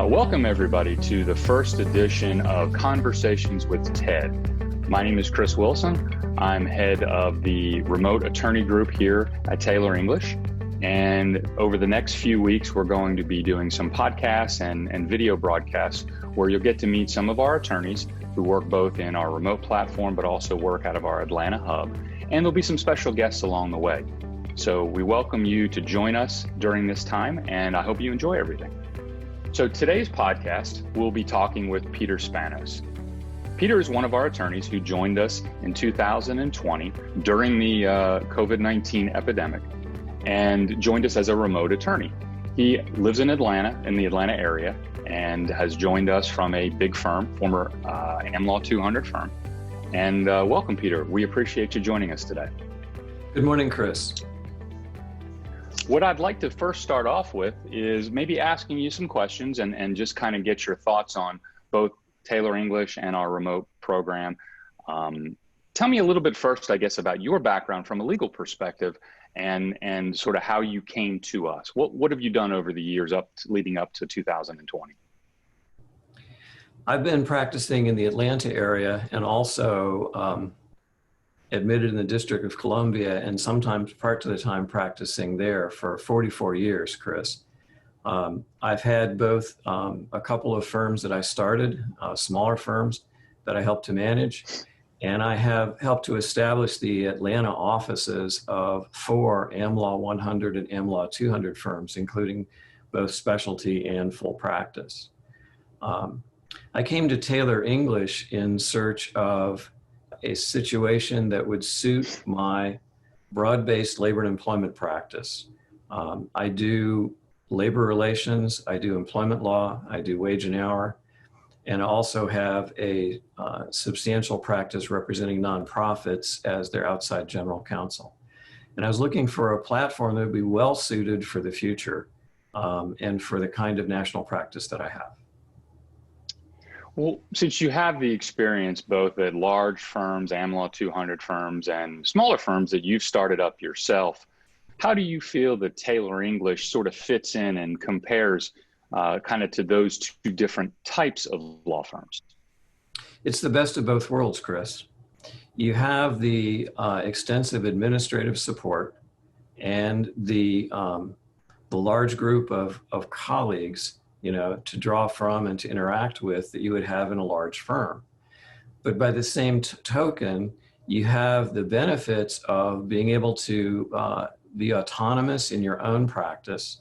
Welcome, everybody, to the first edition of Conversations with Ted. My name is Chris Wilson. I'm head of the remote attorney group here at Taylor English. And over the next few weeks, we're going to be doing some podcasts and video broadcasts where you'll get to meet some of our attorneys who work both in our remote platform, but also work out of our Atlanta hub. And there'll be some special guests along the way. So we welcome you to join us during this time, and I hope you enjoy everything. So today's podcast, we'll be talking with Peter Spanos. Peter is one of our attorneys who joined us in 2020 during the COVID-19 epidemic and joined us as a remote attorney. He lives in Atlanta, in the Atlanta area, and has joined us from a big firm, former AmLaw 200 firm. And welcome, Peter. We appreciate you joining us today. Good morning, Chris. What I'd like to first start off with is maybe asking you some questions and just kind of get your thoughts on both Taylor English and our remote program. Tell me a little bit first, I guess, about your background from a legal perspective and sort of how you came to us. What have you done over the years leading up to 2020? I've been practicing in the Atlanta area and also admitted in the District of Columbia, and sometimes part of the time practicing there for 44 years, Chris. I've had both a couple of firms that I started, smaller firms that I helped to manage, and I have helped to establish the Atlanta offices of 4 AmLaw 100 and AmLaw 200 firms, including both specialty and full practice. I came to Taylor English in search of a situation that would suit my broad-based labor and employment practice. I do labor relations, I do employment law, I do wage and hour, and also have a substantial practice representing nonprofits as their outside general counsel. And I was looking for a platform that would be well suited for the future and for the kind of national practice that I have. Well, since you have the experience both at large firms, AmLaw 200 firms, and smaller firms that you've started up yourself, how do you feel that Taylor English sort of fits in and compares kind of to those two different types of law firms? It's the best of both worlds, Chris. You have the extensive administrative support and the large group of colleagues, to draw from and to interact with that you would have in a large firm. But by the same token, you have the benefits of being able to be autonomous in your own practice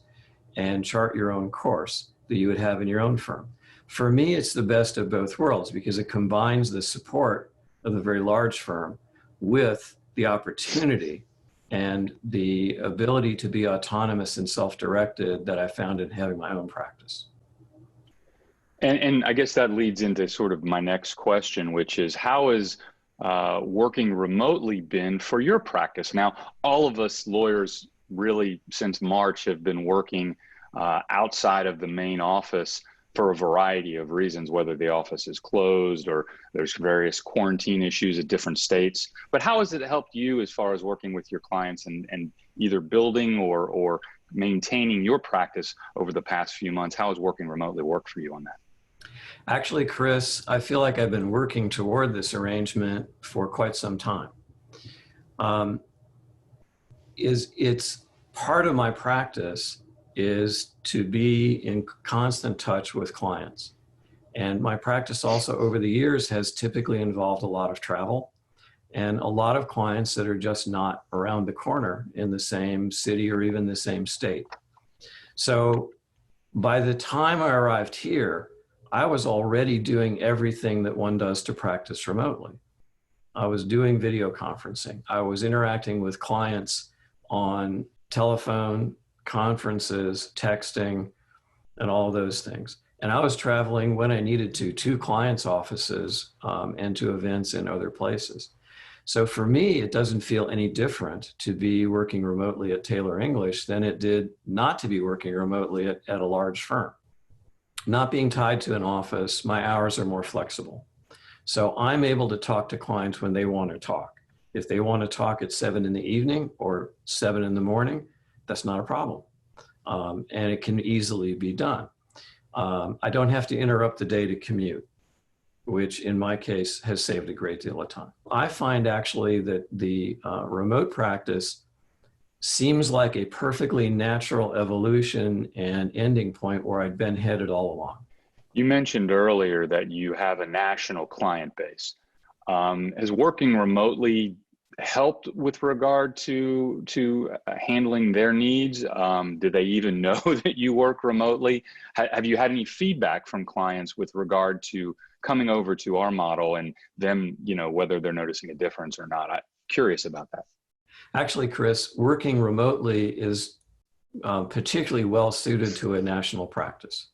and chart your own course that you would have in your own firm. For me, it's the best of both worlds because it combines the support of the very large firm with the opportunity and the ability to be autonomous and self-directed that I found in having my own practice. And I guess that leads into sort of my next question, which is how has working remotely been for your practice? Now, all of us lawyers really since March have been working outside of the main office for a variety of reasons, whether the office is closed or there's various quarantine issues at different states. But how has it helped you as far as working with your clients and either building or maintaining your practice over the past few months? How has working remotely worked for you on that? Actually, Chris, I feel like I've been working toward this arrangement for quite some time. It's part of my practice is to be in constant touch with clients. And my practice also over the years has typically involved a lot of travel and a lot of clients that are just not around the corner in the same city or even the same state. So by the time I arrived here, I was already doing everything that one does to practice remotely. I was doing video conferencing. I was interacting with clients on telephone, conferences, texting, and all those things. And I was traveling when I needed to clients' offices and to events in other places. So for me, it doesn't feel any different to be working remotely at Taylor English than it did not to be working remotely at a large firm. Not being tied to an office, my hours are more flexible. So I'm able to talk to clients when they want to talk. If they want to talk at 7 in the evening or 7 in the morning, that's not a problem. And it can easily be done. I don't have to interrupt the day to commute, which in my case has saved a great deal of time. I find actually that the remote practice seems like a perfectly natural evolution and ending point where I'd been headed all along. You mentioned earlier that you have a national client base. Has working remotely helped with regard to handling their needs? Do they even know that you work remotely? Have you had any feedback from clients with regard to coming over to our model and them, whether they're noticing a difference or not? I'm curious about that. Actually, Chris, working remotely is particularly well suited to a national practice.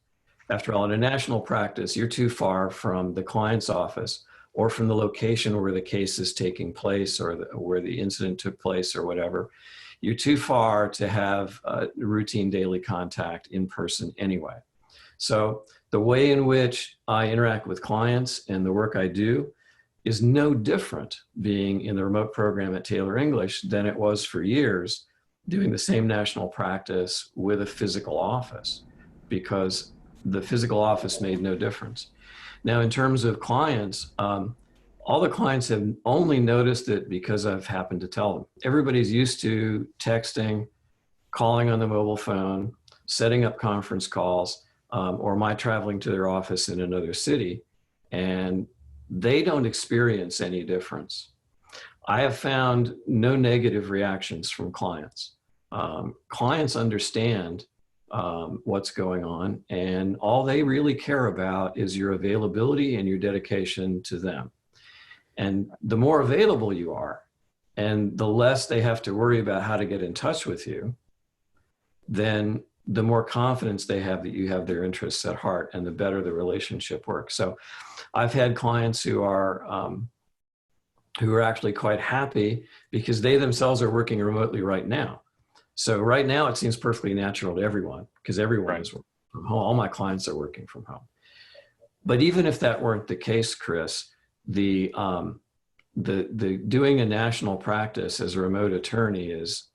After all, in a national practice, you're too far from the client's office or from the location where the case is taking place or where the incident took place or whatever. You're too far to have routine daily contact in person anyway. So the way in which I interact with clients and the work I do is no different being in the remote program at Taylor English than it was for years doing the same national practice with a physical office, because the physical office made no difference. Now, in terms of clients, all the clients have only noticed it because I've happened to tell them. Everybody's used to texting, calling on the mobile phone, setting up conference calls, or my traveling to their office in another city, and they don't experience any difference. I have found no negative reactions from clients. Clients understand what's going on, and all they really care about is your availability and your dedication to them. And the more available you are, and the less they have to worry about how to get in touch with you, then the more confidence they have that you have their interests at heart, and the better the relationship works. So I've had clients who are actually quite happy because they themselves are working remotely right now. So right now it seems perfectly natural to everyone because everyone is working from home. All my clients are working from home. But even if that weren't the case, Chris, the doing a national practice as a remote attorney is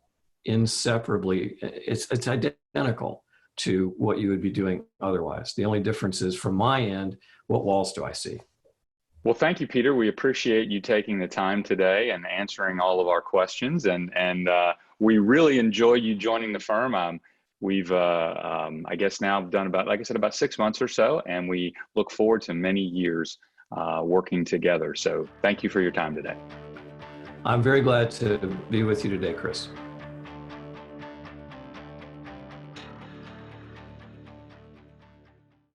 inseparably, it's identical to what you would be doing otherwise. The only difference is from my end, what walls do I see? Well, thank you, Peter. We appreciate you taking the time today and answering all of our questions. And we really enjoy you joining the firm. We've, I guess now done about, like I said, about 6 months or so, and we look forward to many years working together. So thank you for your time today. I'm very glad to be with you today, Chris.